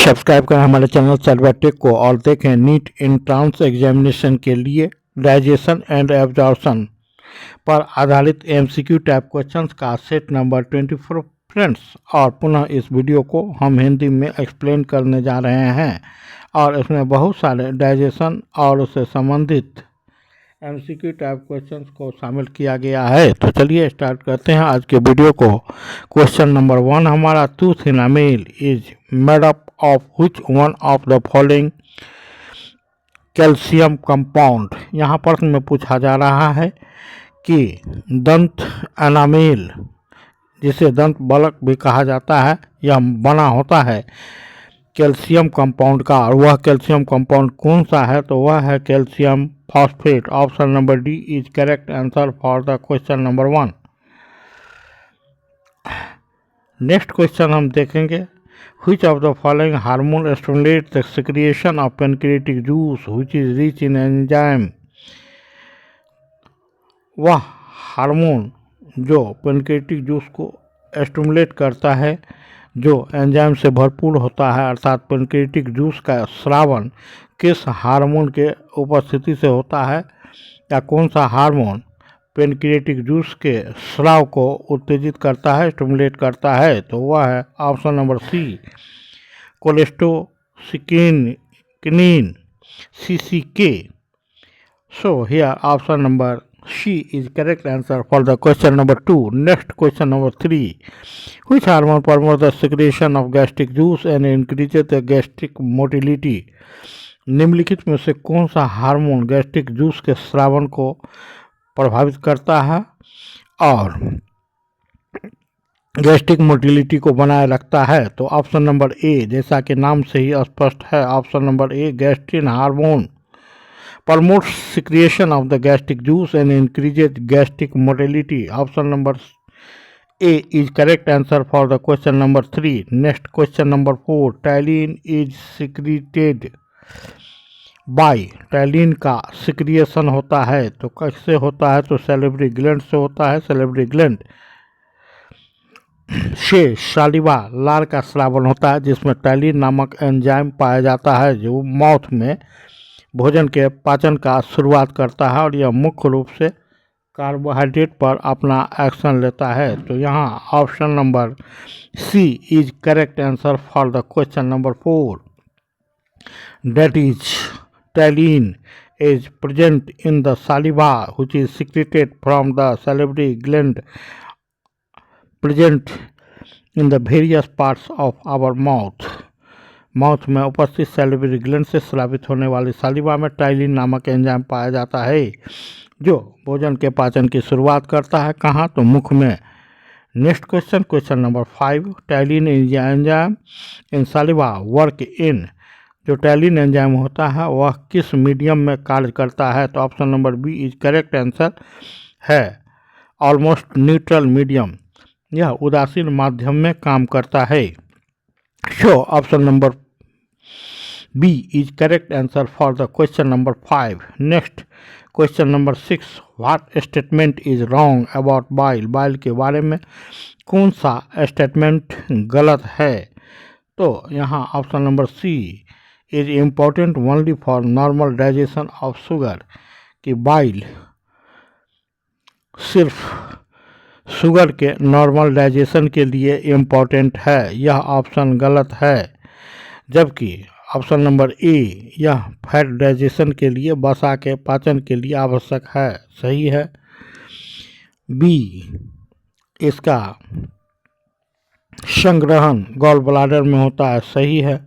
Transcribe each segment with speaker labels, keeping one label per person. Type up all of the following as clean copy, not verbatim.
Speaker 1: Subscribe करें हमारे channel सेल्वाटेक को और देखें नीट एंट्रेंस एग्जामिनेशन के लिए डाइजेशन एंड एब्जॉर्प्शन पर आधारित एमसीक्यू टाइप क्वेश्चंस का सेट नंबर 24 फ्रेंड्स। और पुनः इस वीडियो को हम हिंदी में एक्सप्लेन करने जा रहे हैं और इसमें बहुत सारे डाइजेशन और उससे संबंधित एमसीक्यू टाइप क्वेश्चंस को शामिल किया गया है। तो चलिए स्टार्ट करते हैं आज के वीडियो को। क्वेश्चन नंबर 1 हमारा, tooth enamel is made up of which one of the following calcium compound. यहाँ प्रश्न में पूछा जा रहा है कि दंत एनामेल, जिसे दंत बलक भी कहा जाता है, यह बना होता है कैल्शियम कंपाउंड का, और वह कैल्शियम कंपाउंड कौन सा है? तो वह है calcium phosphate. Option number D is correct answer for the question number 1। Next question हम देखेंगे, which of the following hormone stimulate the secretion of pancreatic juice which is rich in enzyme. वह hormone जो pancreatic juice को stimulate करता है जो enzyme से भरपूर होता है, अर्थात पैनक्रियाटिक जूस का स्रावन किस हार्मोन के उपस्थिति से होता है, या कौन सा हार्मोन पैनक्रियाटिक जूस के स्राव को उत्तेजित करता है, स्टिमुलेट करता है? तो वह है option number C, cholecystokinin CCK। So here option number C is correct answer for the question number 2. Next question number 3. Which hormone promotes the secretion of gastric juice and increases the gastric motility? निम्नलिखित में से कौन सा hormone gastric juice के स्रावन को प्रभावित करता है और गैस्ट्रिक मोटिलिटी को बनाए रखता है? तो ऑप्शन नंबर ए, जैसा कि नाम से ही स्पष्ट है, option number A gastrin hormone promotes secretion of the gastric juice and increases gastric motility. Option number A is correct answer for the question number 3. Next question number 4. Taurine is secreted by, taurine का secretion होता है तो कैसे होता है? तो salivary gland से होता है। सैलिवरी ग्लैंड से सालिवा, लार का स्रावन होता है जिसमें टैलिन नामक एंजाइम पाया जाता है जो माउथ में भोजन के पाचन का शुरुआत करता है, और यह मुख्य रूप से कार्बोहाइड्रेट पर अपना एक्शन लेता है। तो यहाँ option number C is correct answer for the question number 4। That is ptyalin is present in the saliva which is secreted from the salivary gland present in the various parts of our mouth। Mouth में उपस्थित salivary gland से स्रावित होने वाली सालिवा में ptyalin नामक enzyme पाया जाता है जो भोजन के पाचन की शुरुआत करता है। कहाँ? तो मुख में। Next question, question number 5। Ptyalin enzyme in saliva work in, जो टाइलिन एंजाइम होता है वह किस मीडियम में कार्य करता है? तो option number B is correct answer है ऑलमोस्ट न्यूट्रल मीडियम, यह उदासीन माध्यम में काम करता है। So option number B is correct answer for the question number 5. Next question number 6. What statement is wrong about bile? Bile के बारे में कौन सा स्टेटमेंट गलत है? तो यहाँ option number C is important only for normal digestion of sugar, कि बाइल सिर्फ शुगर के नॉर्मल डाइजेशन के लिए इम्पॉर्टेंट है, यह ऑप्शन गलत है। जबकि ऑप्शन नंबर ए, यह फैट डाइजेशन के लिए, वसा के पाचन के लिए आवश्यक है, सही है। बी, इसका संग्रहण गॉल ब्लाडर में होता है, सही है।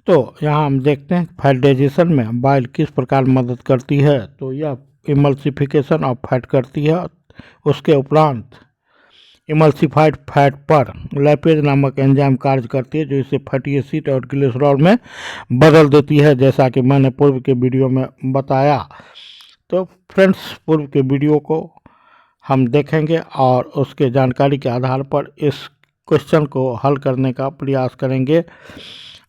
Speaker 1: तो यहाँ हम देखते हैं फैट डाइजेशन में बाइल किस प्रकार मदद करती है। तो यह इमल्सिफिकेशन ऑफ फैट करती है। उसके उपरांत इमल्सिफाइड फैट पर लैपेज नामक एंजाइम कार्य करती है जो इसे फैटी एसिड और ग्लिसरॉल में बदल देती है, जैसा कि मैंने पूर्व के वीडियो में बताया। तो फ्रेंड्स, पूर्व के वीडियो को हम देखेंगे और उसके जानकारी के आधार पर इस क्वेश्चन को हल करने का प्रयास करेंगे।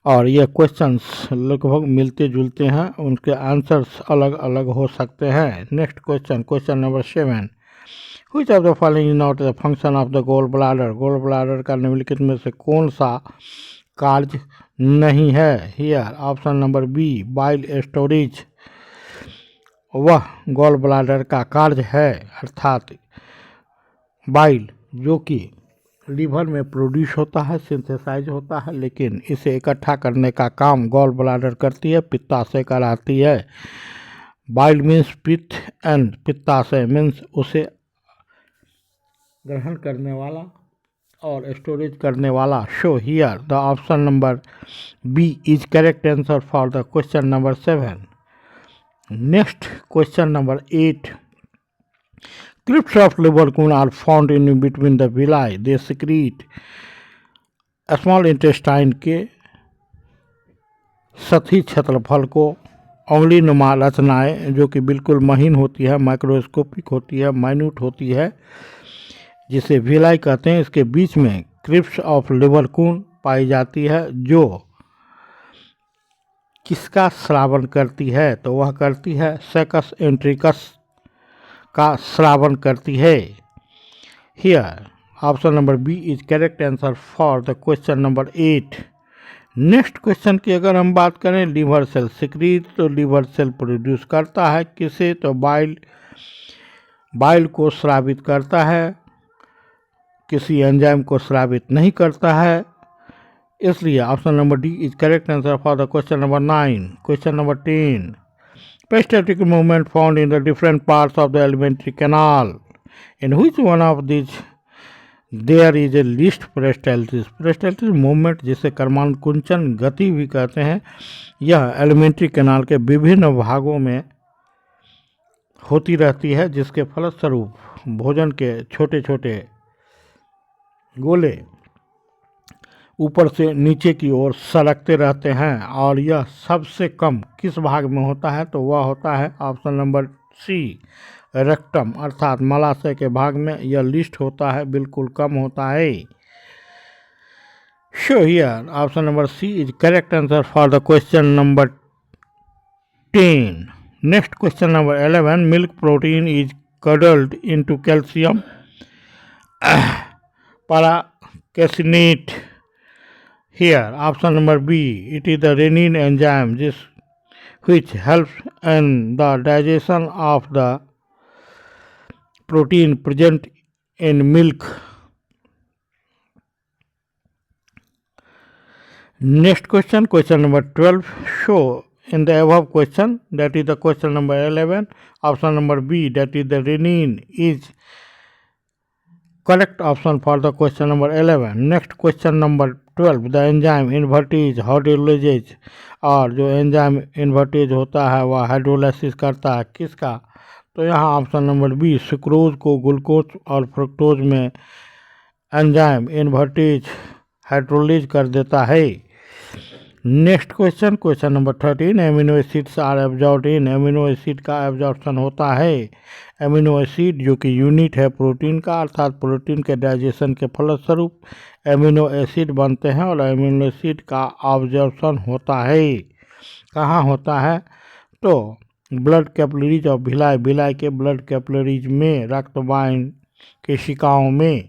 Speaker 1: और ये क्वेश्चंस लगभग मिलते जुलते हैं, उनके आंसर्स अलग अलग हो सकते हैं। Next question, question number 7। Which of the following is not the function of the gall bladder? Gall bladder का निम्नलिखित में से कौन सा कार्य नहीं है। Here option number B bile storage वह गॉल ब्लाडर का कार्य है, अर्थात बाइल जो कि लीवर में प्रोड्यूस होता है, सिंथेसाइज होता है, लेकिन इसे इकट्ठा करने का काम गॉल ब्लाडर करती है, पित्ताशय कराती है। बाइल मीन्स पित्त एंड पित्ताशय मीन्स उसे ग्रहण करने वाला और स्टोरेज करने वाला। So here the option number B is correct answer for the question number 7. Next question number 8. Crypts of Leverkusen are found in between the villi. They secrete small intestine के सतही क्षेत्रफल को उंगली नुमा रचनाएं जो कि बिल्कुल महीन होती है, माइक्रोस्कोपिक होती है, माइन्यूट होती है, जिसे विलाई कहते हैं, इसके बीच में क्रिप्स ऑफ लेवरकून पाई जाती है, जो किसका श्रावण करती है? तो वह करती है सेकस एंट्रिकस का श्रावण करती है। Here option number B is correct answer for the question number 8. Next question की अगर हम बात करें, लीवर सेल सिक्रीट, तो लीवर सेल प्रोड्यूस करता है किसे? तो बाइल को स्रावित करता है, किसी एंजाइम को स्रावित नहीं करता है, इसलिए option number D is correct answer for the question number 9. Question number 10. Peristaltic movement found in the different parts of the alimentary canal, in which one of this there is a least peristalsis. Peristaltic movement जिसे कर्मानुकुंचन गति भी कहते हैं, यह alimentary canal के विभिन्न भागों में होती रहती है, जिसके फलस्वरूप भोजन के छोटे छोटे गोले ऊपर से नीचे की ओर सरकते रहते हैं। और यह सबसे कम किस भाग में होता है? तो वह होता है ऑप्शन नंबर सी रेक्टम, अर्थात मलाशय के भाग में यह लिस्ट होता है, बिल्कुल कम होता है। So here option number C is correct answer for the question number 10. Next question number 11. Milk protein is curdled into calcium paracaseate. Here option number B, it is the renin enzyme which helps in the digestion of the protein present in milk. Next question, question number 12. Show in the above question, that is the question number 11, option number B, that is the renin is correct option for the question number 11. Next question number 12. The enzyme invertase hydrolysis, और जो enzyme invertase होता है वह hydrolysis करता है किसका? तो यहाँ ऑप्शन नंबर बी सुक्रोज को ग्लूकोज और फ्रुक्टोज में एंजाइम इन्वर्टेज हाइड्रोलाइज कर देता है। Next question, question number 13. Amino acids are absorbed in. Amino acid का एब्जॉर्प्शन होता है। एमिनो एसिड जो कि यूनिट है प्रोटीन का, अर्थात प्रोटीन के डाइजेशन के फलस्वरूप एमिनो एसिड बनते हैं, और एमिनो एसिड का एब्जॉर्प्शन होता है। कहाँ होता है? तो ब्लड कैपिलरीज और भिलाई के ब्लड कैपिलरीज में, रक्तवाहिनी केशिकाओं में।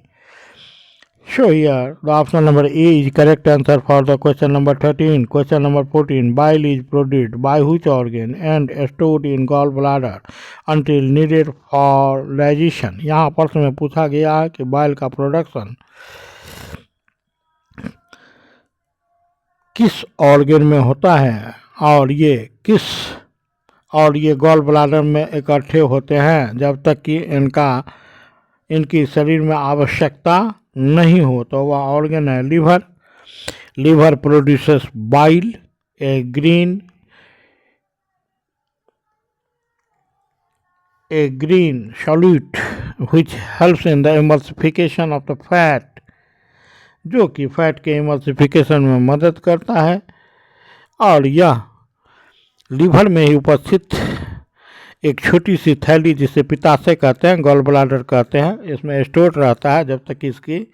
Speaker 1: Show here the option number A is correct answer for the question number 13. Question number 14. Bile is produced by which organ and stored in gallbladder until needed for digestion. यहाँ प्रश्न में पूछा गया है कि bile का प्रोडक्शन किस organ में होता है, और ये गॉल ब्लाडर में इकट्ठे होते हैं जब तक कि इनकी शरीर में आवश्यकता नहीं हो। तो वह ऑर्गन है liver. Liver produces bile, a green solute which helps in the emulsification of the fat, जो कि फैट के इमल्सिफिकेशन में मदद करता है। और यह लीवर में ही उपस्थित एक छोटी सी थैली जिसे पित्ताशय कहते हैं, गॉल ब्लाडर कहते हैं, इसमें स्टोर रहता है जब तक इसकी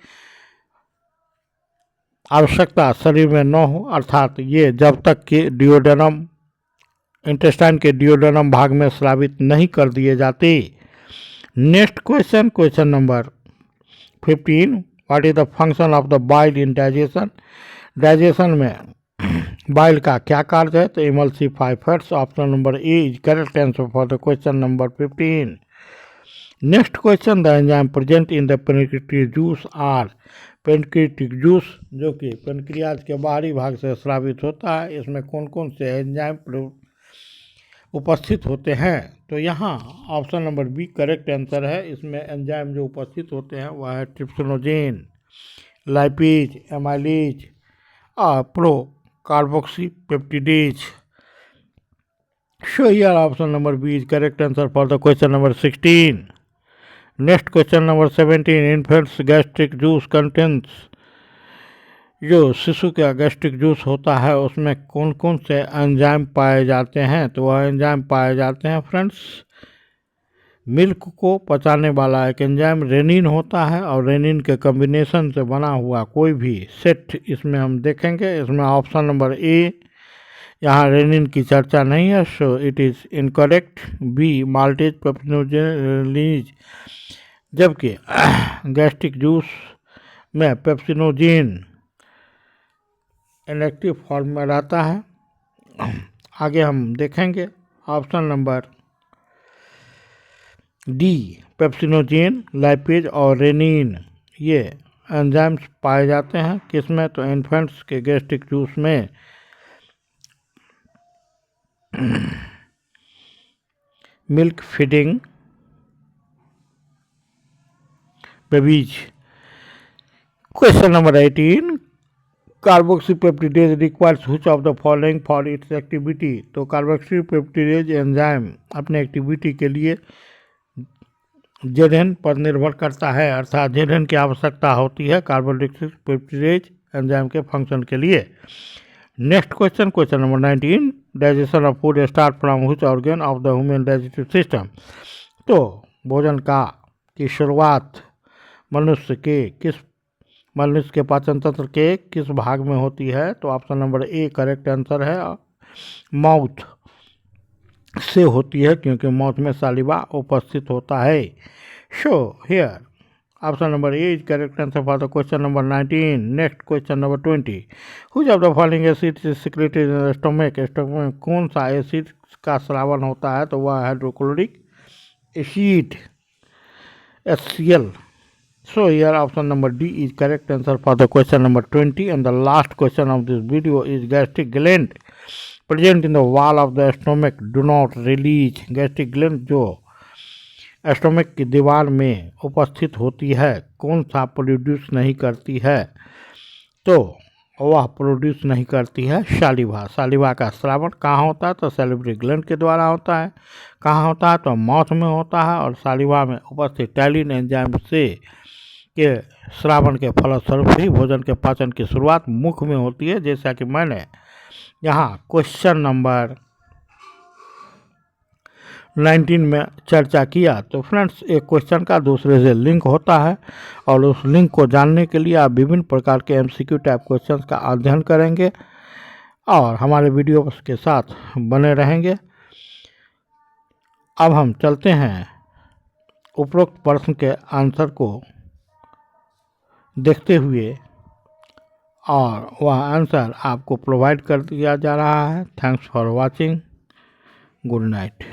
Speaker 1: आवश्यकता शरीर में न हो, अर्थात ये जब तक कि डिओडेनम इंटेस्टाइन के डिओडेनम भाग में स्रावित नहीं कर दिए जाते। Next question, question number 15. What is the function of the bile in digestion? Digestion में बाइल का क्या कार्य है, तो emulsify fats. Option number A is correct answer for the question number 15। Next question, the enzyme present in the pancreatic juice are. Pancreatic juice जो कि pancreas के बाहरी भाग से स्रावित होता है, इसमें कौन कौन से एंजाइम उपस्थित होते हैं, तो यहाँ option number B correct answer है। इसमें एंजाइम जो उपस्थित होते हैं वह है ट्रिप्सिनोजेन, लाइपेज, एमाइलेज और procarboxypeptidase. So here option number B is correct answer for the question number 16. Next question number 17. Infant's gastric juice contains, जो शिशु का गैस्ट्रिक जूस होता है उसमें कौन कौन से एंजाइम पाए जाते हैं, तो वह एंजाइम पाए जाते हैं फ्रेंड्स, मिल्क को पचाने वाला एक एंजाइम रेनिन होता है, और रेनिन के कॉम्बिनेशन से बना हुआ कोई भी सेट इसमें हम देखेंगे। इसमें ऑप्शन नंबर ए, यहाँ रेनिन की चर्चा नहीं है, so it is incorrect. B maltase pepsinogen, जबकि गैस्ट्रिक जूस में पेप्सिनोजेन इनएक्टिव फॉर्म में रहता है। आगे हम देखेंगे option number D, pepsinogen, lipase और रेनिन, ये एंजाइम्स पाए जाते हैं किसमें, तो इन्फेंट्स के गैस्ट्रिक जूस में। Milk feeding babies. Question number 18, carboxypeptidase requires which of the following for its activity, तो कार्बोक्सीपेप्टिडेज एंजाइम अपने एक्टिविटी के लिए जेडएन पर निर्भर करता है, अर्थात जेडएन की आवश्यकता होती है कार्बोक्सीपेप्टिडेज एंजाइम के फंक्शन के लिए। Next question, question number 19, digestion of food start from which organ of the human digestive system, तो भोजन की शुरुआत मनुष्य के पाचन तंत्र के किस भाग में होती है, तो option number A correct answer है, माउथ से होती है, क्योंकि माउथ में सालिवा उपस्थित होता है। सो here option number A is correct answer for the question number 19। Next question number 20, which of the following acid is secreted in stomach, stomach में कौन सा एसिड का स्रावन होता है, तो वह hydrochloric acid, HCl। So here option number D is correct answer for the question number 20, and the last question of this video is gastric gland present in the wall of the stomach do not release। gastric gland जो stomach की दीवार में उपस्थित होती है कौन सा produce नहीं करती है, तो वह प्रोड्यूस नहीं करती है सालिवा। सालिवा का स्रावन कहाँ होता है, तो सैलिवरी ग्लैंड के द्वारा होता है। कहाँ होता है, तो माउथ में होता है, और सालिवा में उपस्थित टैलिन एंजाइम से के श्रावण के फलस्वरूप ही भोजन के पाचन की शुरुआत मुख में होती है, जैसा कि मैंने यहाँ क्वेश्चन नंबर 19 में चर्चा किया। तो फ्रेंड्स, एक क्वेश्चन का दूसरे से लिंक होता है, और उस लिंक को जानने के लिए आप विभिन्न प्रकार के MCQ टाइप क्वेश्चंस का अध्ययन करेंगे और हमारे वीडियो के साथ बने रहेंगे। अब हम चलते हैं उपरोक्त प्रश्न के आंसर को देखते हुए, और वह आंसर आपको प्रोवाइड कर दिया जा रहा है। Thanks for watching, good night.